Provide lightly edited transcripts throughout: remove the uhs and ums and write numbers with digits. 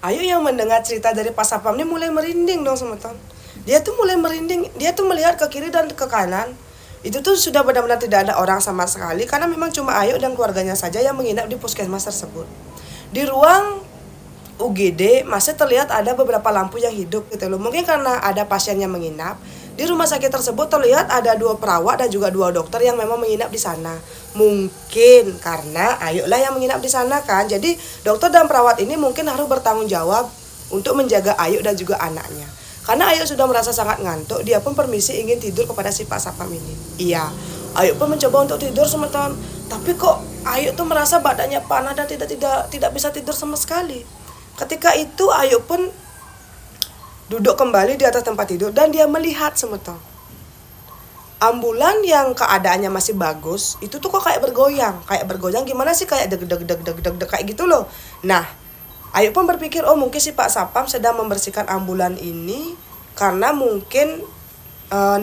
Ayu yang mendengar cerita dari Pak Sapam ini mulai merinding dong semeton. Dia tuh mulai merinding, dia tuh melihat ke kiri dan ke kanan. Itu tuh sudah benar-benar tidak ada orang sama sekali, karena memang cuma Ayu dan keluarganya saja yang menginap di puskesmas tersebut. Di ruang UGD masih terlihat ada beberapa lampu yang hidup gitu loh. Mungkin karena ada pasien yang menginap. Di rumah sakit tersebut terlihat ada 2 perawat dan juga 2 dokter yang memang menginap di sana. Mungkin karena Ayu lah yang menginap di sana kan. Jadi dokter dan perawat ini mungkin harus bertanggung jawab untuk menjaga Ayu dan juga anaknya. Karena Ayu sudah merasa sangat ngantuk, dia pun permisi ingin tidur kepada si Pak Sapam ini. Iya, Ayu pun mencoba untuk tidur semeton. Tapi kok Ayu tuh merasa badannya panas dan tidak bisa tidur sama sekali. Ketika itu Ayu pun duduk kembali di atas tempat tidur dan dia melihat semeton. Ambulan yang keadaannya masih bagus, itu tuh kok kayak bergoyang. Kayak bergoyang gimana sih, kayak deg kayak gitu loh. Nah, Ayu pun berpikir, oh mungkin si Pak Sapam sedang membersihkan ambulan ini karena mungkin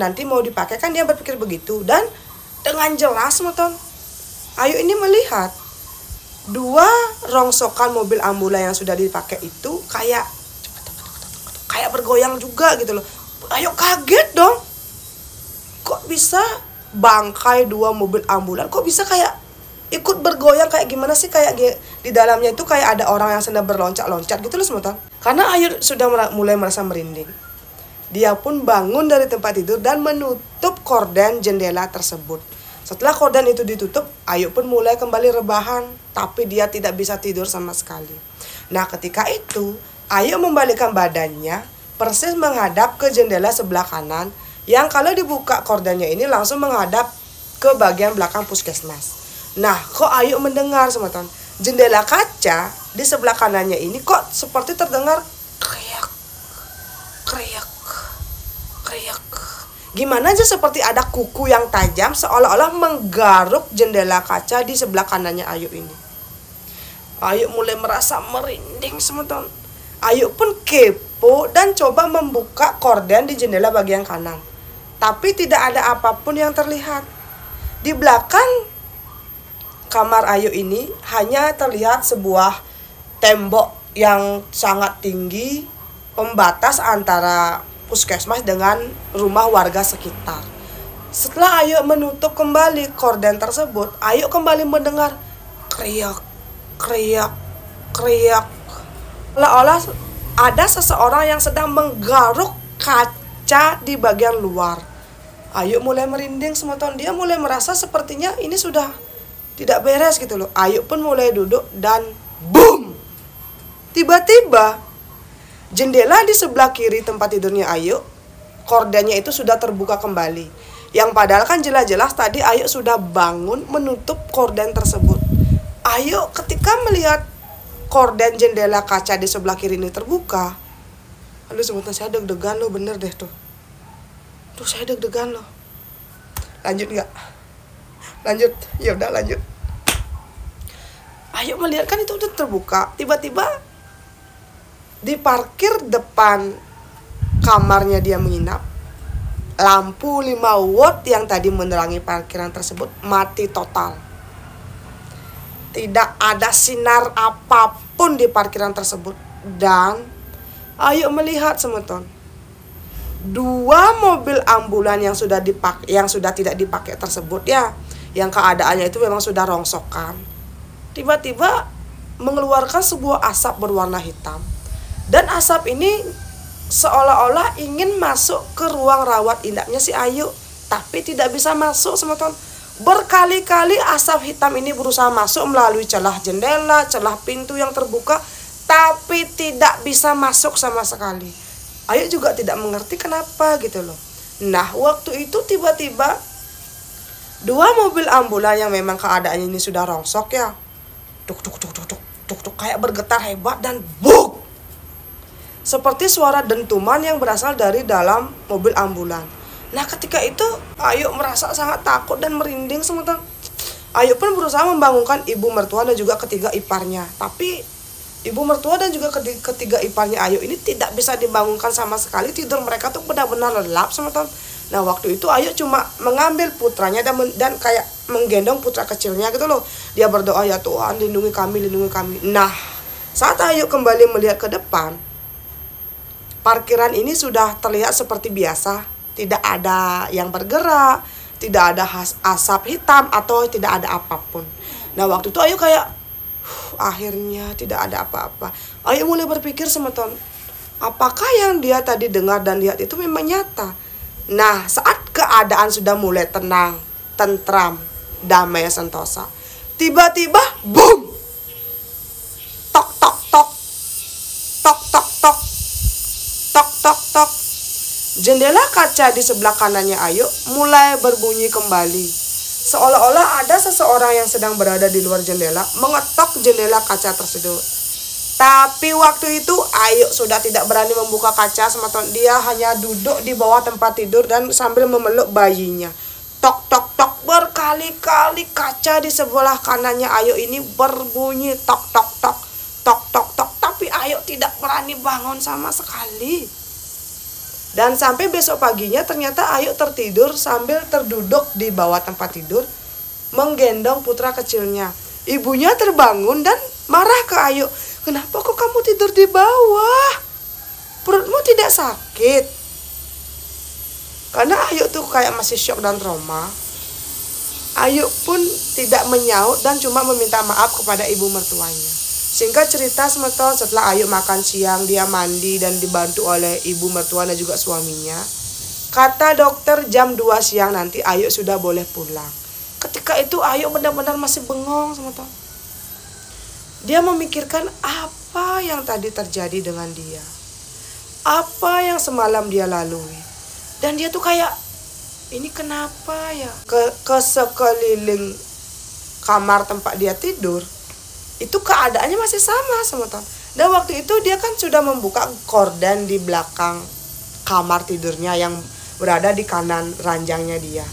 nanti mau dipakai, kan dia berpikir begitu. Dan dengan jelas semeton, Ayu ini melihat 2 rongsokan mobil ambulan yang sudah dipakai itu kayak bergoyang juga gitu loh. Ayo kaget dong. Kok bisa bangkai 2 mobil ambulan kok bisa kayak ikut bergoyang, kayak gimana sih, kayak di dalamnya itu kayak ada orang yang sedang berloncat-loncat gitu loh semeton. Karena Ayu sudah mulai merasa merinding. Dia pun bangun dari tempat tidur dan menutup korden jendela tersebut. Setelah korden itu ditutup, Ayu pun mulai kembali rebahan, tapi dia tidak bisa tidur sama sekali. Nah, ketika itu Ayu membalikkan badannya persis menghadap ke jendela sebelah kanan yang kalau dibuka kordennya ini langsung menghadap ke bagian belakang puskesmas. Nah, kok Ayu mendengar semeton, jendela kaca di sebelah kanannya ini kok seperti terdengar kriak, kriak, kriak. Gimana aja seperti ada kuku yang tajam seolah-olah menggaruk jendela kaca di sebelah kanannya Ayu ini. Ayu mulai merasa merinding semeton. Ayu pun kepo dan coba membuka korden di jendela bagian kanan. Tapi tidak ada apapun yang terlihat. Di belakang kamar Ayu ini hanya terlihat sebuah tembok yang sangat tinggi, pembatas antara puskesmas dengan rumah warga sekitar. Setelah Ayu menutup kembali korden tersebut, Ayu kembali mendengar kriak, kriak, kriak. Seolah-olah ada seseorang yang sedang menggaruk kaca di bagian luar. Ayu mulai merinding semeton. Dia mulai merasa sepertinya ini sudah tidak beres gitu loh. Ayu pun mulai duduk dan boom! Tiba-tiba jendela di sebelah kiri tempat tidurnya Ayu, kordennya itu sudah terbuka kembali. Yang padahal kan jelas-jelas tadi Ayu sudah bangun menutup korden tersebut. Ayu ketika melihat korden jendela kaca di sebelah kiri ini terbuka, aduh sebutan saya deg-degan loh, bener deh tuh. Tuh saya deg-degan loh. Lanjut nggak? Lanjut, ya udah lanjut. Ayu melihat kan itu udah terbuka. Tiba-tiba di parkir depan kamarnya dia menginap, lampu 5 watt yang tadi menerangi parkiran tersebut mati total. Tidak ada sinar apapun di parkiran tersebut. Dan Ayu melihat semeton, 2 mobil ambulan yang sudah tidak dipakai tersebut ya, yang keadaannya itu memang sudah rongsokan, tiba-tiba mengeluarkan sebuah asap berwarna hitam. Dan asap ini seolah-olah ingin masuk ke ruang rawat inapnya si Ayu, tapi tidak bisa masuk semeton. Berkali-kali asap hitam ini berusaha masuk melalui celah jendela, celah pintu yang terbuka, tapi tidak bisa masuk sama sekali. Ayu juga tidak mengerti kenapa gitu loh. Nah, waktu itu tiba-tiba 2 mobil ambulan yang memang keadaannya ini sudah rongsok ya, tuk kayak bergetar hebat dan buk, seperti suara dentuman yang berasal dari dalam mobil ambulan. Nah, ketika itu Ayu merasa sangat takut dan merinding semeton. Ayu pun berusaha membangunkan ibu mertua dan juga ketiga iparnya. Tapi ibu mertua dan juga ketiga iparnya Ayu ini tidak bisa dibangunkan sama sekali. Tidur mereka tuh benar-benar lelap semeton. Nah, waktu itu Ayu cuma mengambil putranya dan kayak menggendong putra kecilnya gitu loh. Dia berdoa, ya Tuhan lindungi kami, lindungi kami. Nah, Saat Ayu kembali melihat ke depan, parkiran ini sudah terlihat seperti biasa. Tidak ada yang bergerak, tidak ada asap hitam atau tidak ada apapun. Nah waktu itu Ayu kayak, akhirnya tidak ada apa-apa. Ayu mulai berpikir semeton, apakah yang dia tadi dengar dan lihat itu memang nyata? Nah saat keadaan sudah mulai tenang, tentram, damai sentosa, tiba-tiba boom, tok tok tok, tok tok tok, tok tok tok. Jendela kaca di sebelah kanannya Ayu mulai berbunyi kembali, seolah-olah ada seseorang yang sedang berada di luar jendela mengetok jendela kaca tersebut. Tapi waktu itu Ayu sudah tidak berani membuka kaca semeton. Dia hanya duduk di bawah tempat tidur dan sambil memeluk bayinya. Tok tok tok, berkali-kali kaca di sebelah kanannya Ayu ini berbunyi tok tok tok, tok tok tok. Tapi Ayu tidak berani bangun sama sekali. Dan sampai besok paginya ternyata Ayu tertidur sambil terduduk di bawah tempat tidur menggendong putra kecilnya. Ibunya terbangun dan marah ke Ayu. Kenapa kok kamu tidur di bawah? Perutmu tidak sakit? Karena Ayu tuh kayak masih syok dan trauma. Ayu pun tidak menyaut dan cuma meminta maaf kepada ibu mertuanya. Singkat cerita semeton, setelah Ayu makan siang, dia mandi dan dibantu oleh ibu mertua dan juga suaminya. Kata dokter jam 2 siang nanti Ayu sudah boleh pulang. Ketika itu Ayu benar-benar masih bengong semeton. Dia memikirkan apa yang tadi terjadi dengan dia. Apa yang semalam dia lalui. Dan dia tuh kayak, ini kenapa ya? Ke sekeliling kamar tempat dia tidur, itu keadaannya masih sama semeton. Dan waktu itu dia kan sudah membuka gorden di belakang kamar tidurnya yang berada di kanan ranjangnya dia.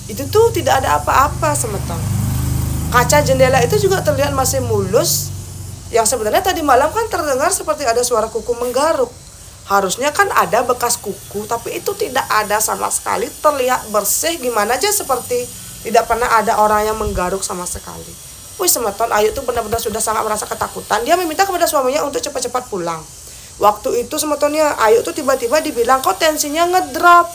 Itu tuh tidak ada apa-apa semeton. Kaca jendela itu juga terlihat masih mulus. Yang sebenarnya tadi malam kan terdengar seperti ada suara kuku menggaruk. Harusnya kan ada bekas kuku, tapi itu tidak ada sama sekali. Terlihat bersih gimana aja seperti tidak pernah ada orang yang menggaruk sama sekali. Wih semeton, Ayu tuh benar-benar sudah sangat merasa ketakutan. Dia meminta kepada suaminya untuk cepat-cepat pulang. Waktu itu semetonnya Ayu tuh tiba-tiba dibilang kok tensinya ngedrop.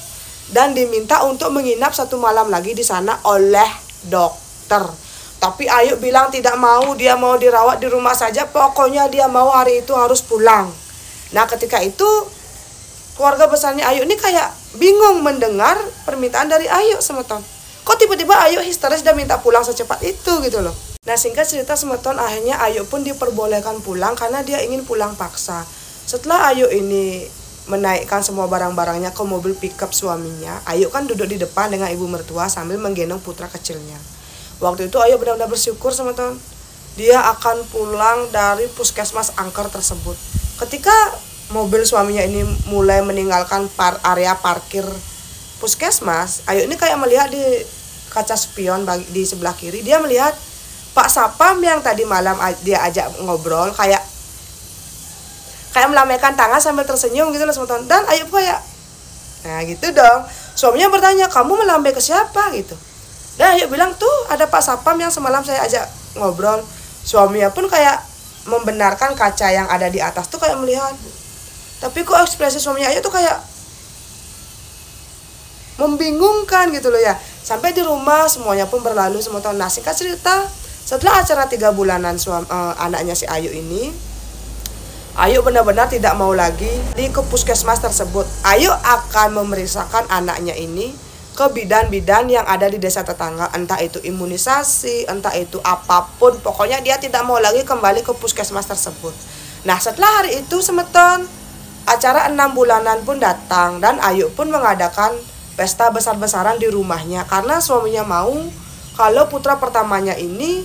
Dan diminta untuk menginap 1 malam lagi di sana oleh dokter. Tapi Ayu bilang tidak mau, dia mau dirawat di rumah saja. Pokoknya dia mau hari itu harus pulang. Nah ketika itu keluarga besarnya Ayu ini kayak bingung mendengar permintaan dari Ayu semeton. Kok tiba-tiba Ayu histeris dan minta pulang secepat itu gitu loh. Nah singkat cerita semeton, akhirnya Ayu pun diperbolehkan pulang karena dia ingin pulang paksa. Setelah Ayu ini menaikkan semua barang-barangnya ke mobil pickup suaminya, Ayu kan duduk di depan dengan ibu mertua sambil menggendong putra kecilnya. Waktu itu Ayu benar-benar bersyukur semeton. Dia akan pulang dari puskesmas angker tersebut. Ketika mobil suaminya ini mulai meninggalkan area parkir puskesmas, Ayu ini kayak melihat di kaca spion di sebelah kiri, dia melihat Pak Sapam yang tadi malam dia ajak ngobrol kayak melambaikan tangan sambil tersenyum gitu loh semeton. Dan Ayu kayak, nah gitu dong. Suaminya bertanya, kamu melambai ke siapa gitu. Dan Ayu bilang tuh ada Pak Sapam yang semalam saya ajak ngobrol. Suaminya pun kayak membenarkan kaca yang ada di atas tuh kayak melihat. Tapi kok ekspresi suaminya Ayu tuh kayak membingungkan gitu loh ya. Sampai di rumah semuanya pun berlalu semeton. Nah singkat cerita, setelah acara 3 bulanan anaknya si Ayu ini, Ayu benar-benar tidak mau lagi di ke puskesmas tersebut. Ayu akan memeriksakan anaknya ini ke bidan-bidan yang ada di desa tetangga. Entah itu imunisasi, entah itu apapun. Pokoknya dia tidak mau lagi kembali ke puskesmas tersebut. Nah setelah hari itu semeton, acara 6 bulanan pun datang. Dan Ayu pun mengadakan pesta besar-besaran di rumahnya. Karena suaminya mau kalau putra pertamanya ini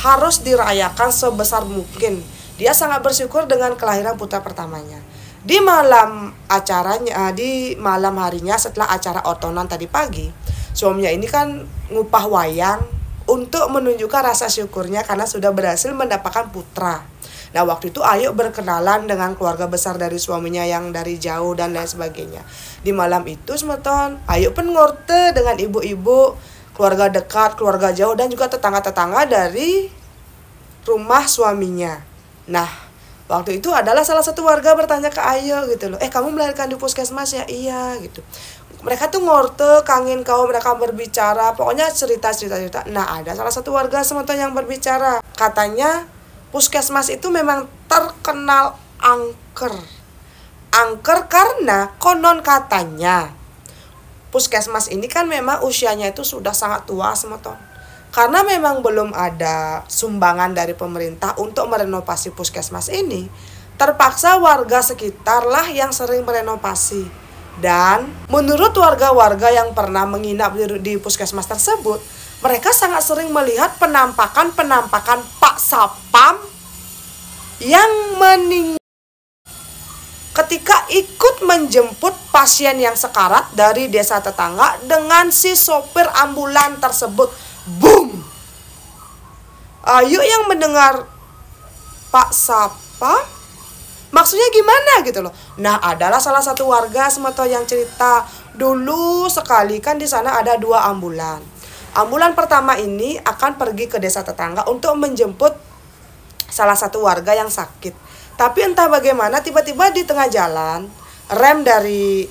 harus dirayakan sebesar mungkin. Dia sangat bersyukur dengan kelahiran putra pertamanya. Di malam acaranya, di malam harinya setelah acara otonan tadi pagi, suaminya ini kan ngupah wayang untuk menunjukkan rasa syukurnya karena sudah berhasil mendapatkan putra. Nah waktu itu Ayu berkenalan dengan keluarga besar dari suaminya yang dari jauh dan lain sebagainya. Di malam itu semeton, Ayu pun ngorte dengan ibu-ibu, keluarga dekat, keluarga jauh, dan juga tetangga-tetangga dari rumah suaminya. Nah, Waktu itu adalah salah satu warga bertanya ke Ayu gitu loh, kamu melahirkan di puskesmas ya? Iya gitu. Mereka tuh ngorte, kangen kau, mereka berbicara, pokoknya cerita. Nah, ada salah satu warga semeton yang berbicara. Katanya puskesmas itu memang terkenal angker. Angker karena konon katanya puskesmas ini kan memang usianya itu sudah sangat tua semeton. Karena memang belum ada sumbangan dari pemerintah untuk merenovasi puskesmas ini, terpaksa warga sekitar lah yang sering merenovasi. Dan menurut warga-warga yang pernah menginap di puskesmas tersebut, mereka sangat sering melihat penampakan Pak Sapam yang meninggal ketika ikut menjemput pasien yang sekarat dari desa tetangga dengan si sopir ambulan tersebut. Boom! Ayu yang mendengar Pak Sapam maksudnya gimana gitu loh. Nah, adalah salah satu warga semeton yang cerita, dulu sekali kan di sana ada 2 ambulan. Ambulan pertama ini akan pergi ke desa tetangga untuk menjemput salah satu warga yang sakit. Tapi entah bagaimana tiba-tiba di tengah jalan rem dari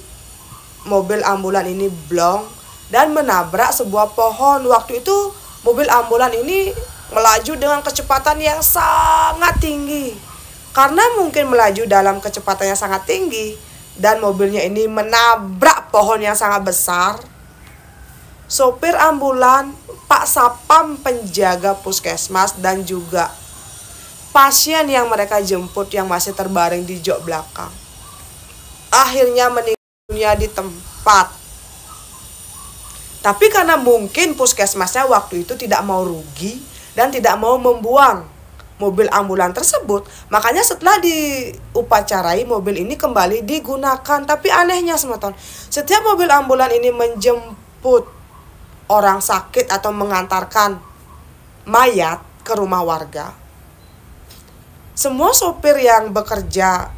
mobil ambulan ini blong dan menabrak sebuah pohon. Waktu itu mobil ambulan ini melaju dengan kecepatan yang sangat tinggi. Karena mungkin melaju dalam kecepatan yang sangat tinggi dan mobilnya ini menabrak pohon yang sangat besar, sopir ambulan, Pak Sapam penjaga puskesmas dan juga pasien yang mereka jemput yang masih terbaring di jok belakang, akhirnya meninggal dunia di tempat. Tapi karena mungkin puskesmasnya waktu itu tidak mau rugi dan tidak mau membuang mobil ambulan tersebut, makanya setelah diupacarai mobil ini kembali digunakan. Tapi anehnya semeton, setiap mobil ambulan ini menjemput orang sakit atau mengantarkan mayat ke rumah warga, semua sopir yang bekerja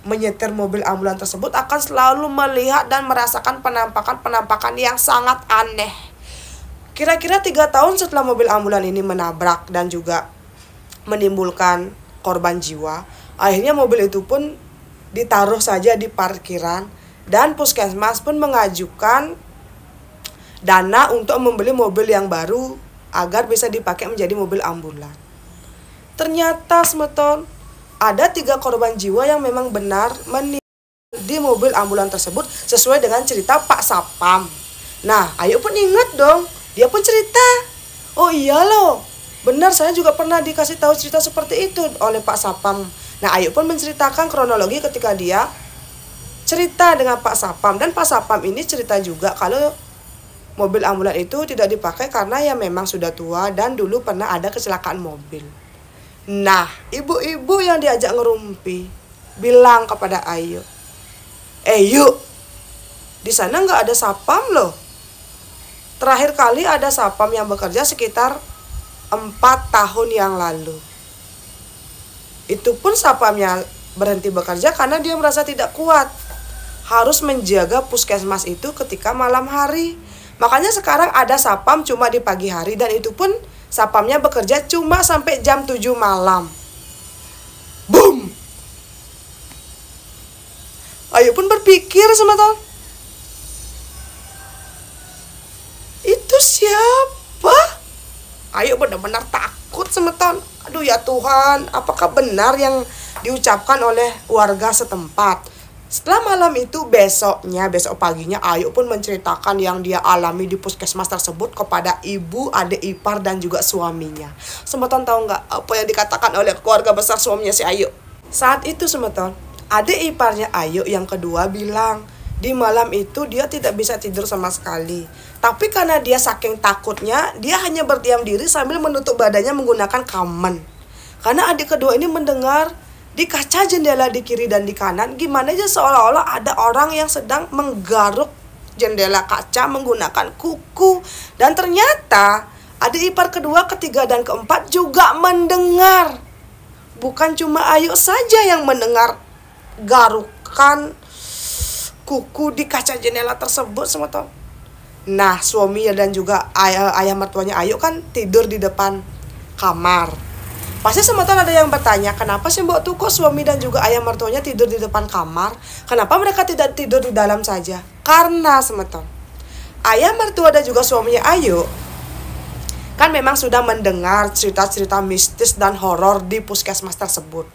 menyetir mobil ambulan tersebut akan selalu melihat dan merasakan penampakan yang sangat aneh. Kira-kira 3 tahun setelah mobil ambulan ini menabrak dan juga menimbulkan korban jiwa, akhirnya mobil itu pun ditaruh saja di parkiran dan puskesmas pun mengajukan dana untuk membeli mobil yang baru agar bisa dipakai menjadi mobil ambulan. Ternyata semeton, ada 3 korban jiwa yang memang benar meninggal di mobil ambulan tersebut sesuai dengan cerita Pak Sapam. Nah, Ayu pun ingat dong, dia pun cerita, oh iya loh, benar saya juga pernah dikasih tahu cerita seperti itu oleh Pak Sapam. Nah, Ayu pun menceritakan kronologi ketika dia cerita dengan Pak Sapam. Dan Pak Sapam ini cerita juga kalau mobil ambulan itu tidak dipakai karena ya memang sudah tua dan dulu pernah ada kecelakaan mobil. Nah, ibu-ibu yang diajak ngerumpi bilang kepada Ayu, yuk, di sana nggak ada sapam loh. Terakhir kali ada sapam yang bekerja sekitar 4 tahun yang lalu. Itu pun sapamnya berhenti bekerja karena dia merasa tidak kuat, harus menjaga puskesmas itu ketika malam hari. Makanya sekarang ada sapam cuma di pagi hari dan itu pun sapamnya bekerja cuma sampai jam 7 malam. Boom! Ayu pun berpikir semeton, itu siapa? Ayu benar-benar takut semeton. Aduh ya Tuhan, apakah benar yang diucapkan oleh warga setempat? Setelah malam itu, besok paginya Ayu pun menceritakan yang dia alami di puskesmas tersebut kepada ibu, adik ipar dan juga suaminya. Semeton tahu nggak apa yang dikatakan oleh keluarga besar suaminya si Ayu? Saat itu semeton, adik iparnya Ayu yang kedua bilang, di malam itu dia tidak bisa tidur sama sekali. Tapi karena dia saking takutnya, dia hanya berdiam diri sambil menutup badannya menggunakan kamen. Karena adik kedua ini mendengar di kaca jendela di kiri dan di kanan, gimana aja seolah-olah ada orang yang sedang menggaruk jendela kaca menggunakan kuku. Dan ternyata adik ipar kedua, ketiga, dan keempat juga mendengar. Bukan cuma Ayu saja yang mendengar garukan kuku di kaca jendela tersebut semeton. Nah, suami dan juga ayah mertuanya Ayu kan tidur di depan kamar. Pasti semeton ada yang bertanya, kenapa sih Mbok tuh kok suami dan juga ayah mertuanya tidur di depan kamar? Kenapa mereka tidak tidur di dalam saja? Karena semeton, ayah mertua dan juga suaminya Ayu kan memang sudah mendengar cerita-cerita mistis dan horor di puskesmas tersebut.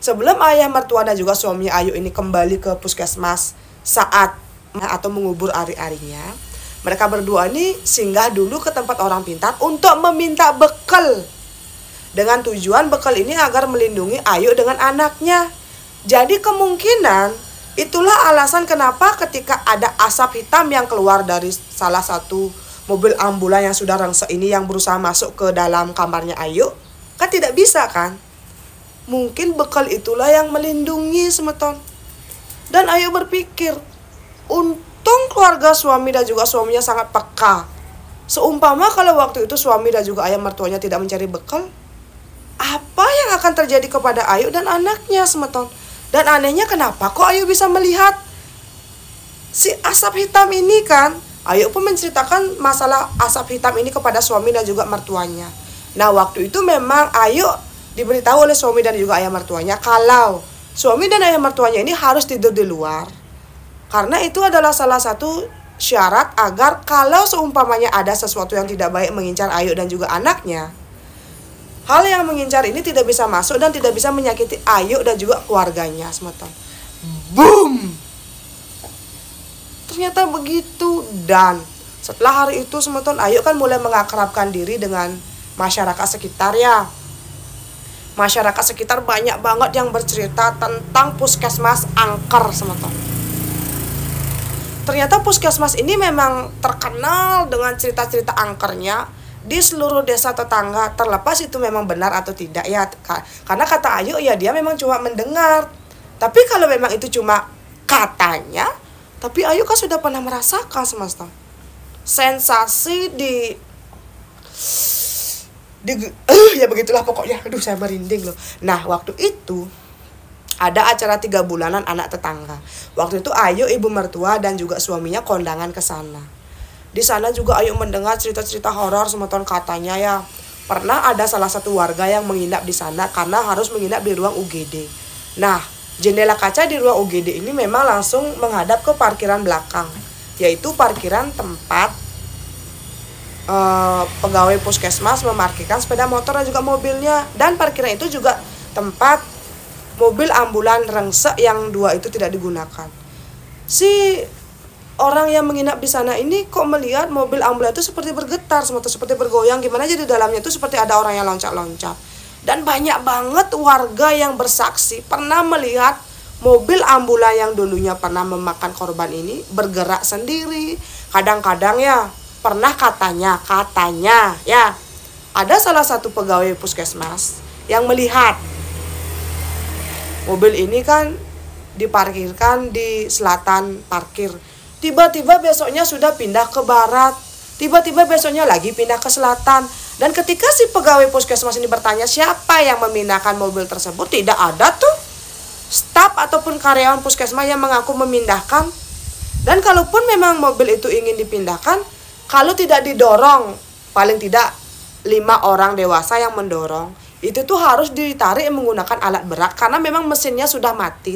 Sebelum ayah mertua dan juga suaminya Ayu ini kembali ke puskesmas saat atau mengubur ari-arinya, mereka berdua ini singgah dulu ke tempat orang pintar untuk meminta bekal. Dengan tujuan bekal ini agar melindungi Ayu dengan anaknya. Jadi kemungkinan itulah alasan kenapa ketika ada asap hitam yang keluar dari salah satu mobil ambulan yang sudah rengsek ini yang berusaha masuk ke dalam kamarnya Ayu, kan tidak bisa kan? Mungkin bekal itulah yang melindungi semeton. Dan Ayu berpikir, untung keluarga suami dan juga suaminya sangat peka. Seumpama kalau waktu itu suami dan juga ayah mertuanya tidak mencari bekal, apa yang akan terjadi kepada Ayu dan anaknya semeton. Dan anehnya kenapa kok Ayu bisa melihat si asap hitam ini kan? Ayu pun menceritakan masalah asap hitam ini kepada suami dan juga mertuanya. Nah waktu itu memang Ayu diberitahu oleh suami dan juga ayah mertuanya kalau suami dan ayah mertuanya ini harus tidur di luar. Karena itu adalah salah satu syarat agar kalau seumpamanya ada sesuatu yang tidak baik mengincar Ayu dan juga anaknya, hal yang mengincar ini tidak bisa masuk dan tidak bisa menyakiti Ayu dan juga keluarganya semeton. Boom! Ternyata begitu. Dan setelah hari itu semeton, Ayu kan mulai mengakrabkan diri dengan masyarakat sekitar ya. Masyarakat sekitar banyak banget yang bercerita tentang puskesmas angker semeton. Ternyata puskesmas ini memang terkenal dengan cerita-cerita angkernya di seluruh desa tetangga, terlepas itu memang benar atau tidak ya. Karena kata Ayu ya dia memang cuma mendengar. Tapi kalau memang itu cuma katanya, tapi Ayu kan sudah pernah merasakan semesta. Sensasi ya begitulah pokoknya. Aduh saya merinding loh. Nah waktu itu ada acara 3 bulanan anak tetangga. Waktu itu Ayu ibu mertua dan juga suaminya kondangan ke sana. Di sana juga Ayu mendengar cerita-cerita horor semeton. Katanya ya pernah ada salah satu warga yang menginap di sana karena harus menginap di ruang UGD. Nah jendela kaca di ruang UGD ini memang langsung menghadap ke parkiran belakang, yaitu parkiran tempat pegawai puskesmas memarkirkan sepeda motor dan juga mobilnya. Dan parkiran itu juga tempat mobil ambulan rengsek yang 2 itu tidak digunakan. Si orang yang menginap di sana ini kok melihat mobil ambulan itu seperti bergetar, seperti bergoyang, gimana aja di dalamnya itu seperti ada orang yang loncat-loncat. Dan banyak banget warga yang bersaksi pernah melihat mobil ambulan yang dulunya pernah memakan korban ini bergerak sendiri. Kadang-kadang ya pernah katanya ya ada salah satu pegawai puskesmas yang melihat mobil ini kan diparkirkan di selatan parkir. Tiba-tiba besoknya sudah pindah ke barat. Tiba-tiba besoknya lagi pindah ke selatan. Dan ketika si pegawai puskesmas ini bertanya siapa yang memindahkan mobil tersebut, tidak ada tuh staf ataupun karyawan puskesmas yang mengaku memindahkan. Dan kalaupun memang mobil itu ingin dipindahkan, kalau tidak didorong, paling tidak 5 orang dewasa yang mendorong, itu tuh harus ditarik menggunakan alat berat karena memang mesinnya sudah mati.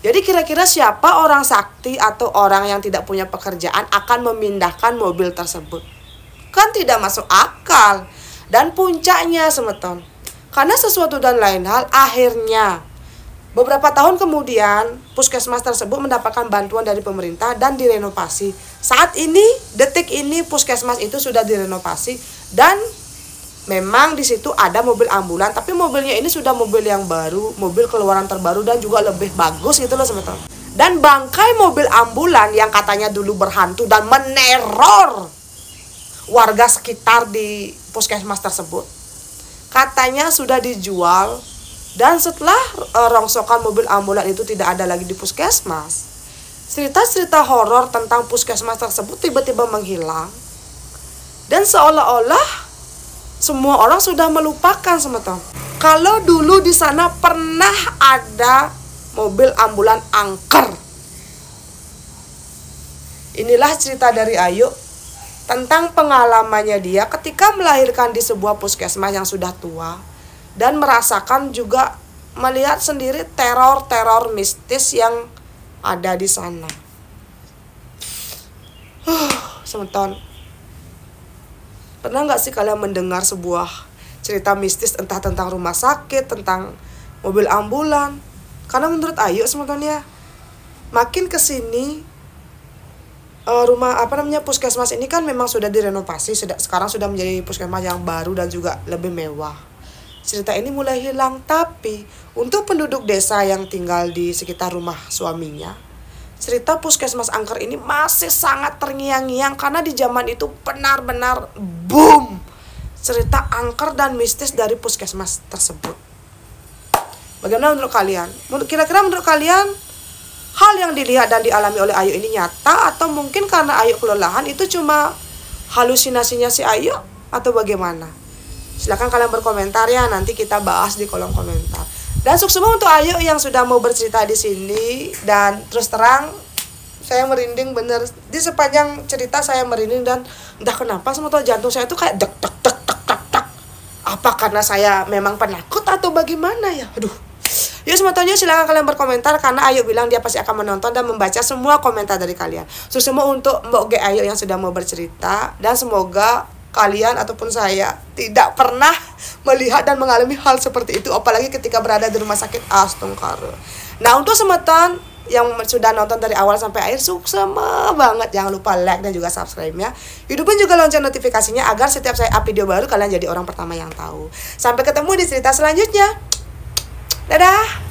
Jadi kira-kira siapa orang sakti atau orang yang tidak punya pekerjaan akan memindahkan mobil tersebut? Kan tidak masuk akal. Dan puncaknya semeton, karena sesuatu dan lain hal, akhirnya beberapa tahun kemudian puskesmas tersebut mendapatkan bantuan dari pemerintah dan direnovasi. Saat ini, detik ini puskesmas itu sudah direnovasi dan memang di situ ada mobil ambulan, tapi mobilnya ini sudah mobil yang baru, mobil keluaran terbaru dan juga lebih bagus gitu loh semeton. Dan bangkai mobil ambulan yang katanya dulu berhantu dan meneror warga sekitar di puskesmas tersebut, katanya sudah dijual. Dan setelah rongsokan mobil ambulan itu tidak ada lagi di puskesmas, cerita-cerita horor tentang puskesmas tersebut tiba-tiba menghilang. Dan seolah-olah semua orang sudah melupakan semeton. Kalau dulu di sana pernah ada mobil ambulan angker. Inilah cerita dari Ayu tentang pengalamannya dia ketika melahirkan di sebuah puskesmas yang sudah tua. dan merasakan juga, melihat sendiri teror-teror mistis yang ada di sana. Semeton, pernah nggak sih kalian mendengar sebuah cerita mistis, entah tentang rumah sakit, tentang mobil ambulan? Karena menurut Ayu semeton ya, makin kesini puskesmas ini kan memang sudah direnovasi, sekarang sudah menjadi puskesmas yang baru dan juga lebih mewah. Cerita ini mulai hilang, tapi untuk penduduk desa yang tinggal di sekitar rumah suaminya, cerita puskesmas angker ini masih sangat terngiang-ngiang karena di zaman itu benar-benar boom cerita angker dan mistis dari puskesmas tersebut. Bagaimana menurut kalian? Kira-kira menurut kalian hal yang dilihat dan dialami oleh Ayu ini nyata, atau mungkin karena Ayu kelelahan itu cuma halusinasinya si Ayu, atau bagaimana? Silahkan kalian berkomentar ya, nanti kita bahas di kolom komentar. Dan sukses untuk Ayu yang sudah mau bercerita di sini. Dan terus terang, saya merinding bener. Di sepanjang cerita saya merinding, dan entah kenapa semua jantung saya itu kayak dek dek dek dek dek dek. Apa karena saya memang penakut atau bagaimana ya? Aduh. Yuk semuanya silahkan kalian berkomentar, karena Ayu bilang dia pasti akan menonton dan membaca semua komentar dari kalian. Semua untuk Mbok Ge Ayu yang sudah mau bercerita, dan semoga kalian ataupun saya tidak pernah melihat dan mengalami hal seperti itu, apalagi ketika berada di rumah sakit. Astagfirullah. Nah, untuk semeton yang sudah nonton dari awal sampai akhir, sukses banget. Jangan lupa like dan juga subscribe ya. Hidupin juga lonceng notifikasinya agar setiap saya up video baru kalian jadi orang pertama yang tahu. Sampai ketemu di cerita selanjutnya. Dadah.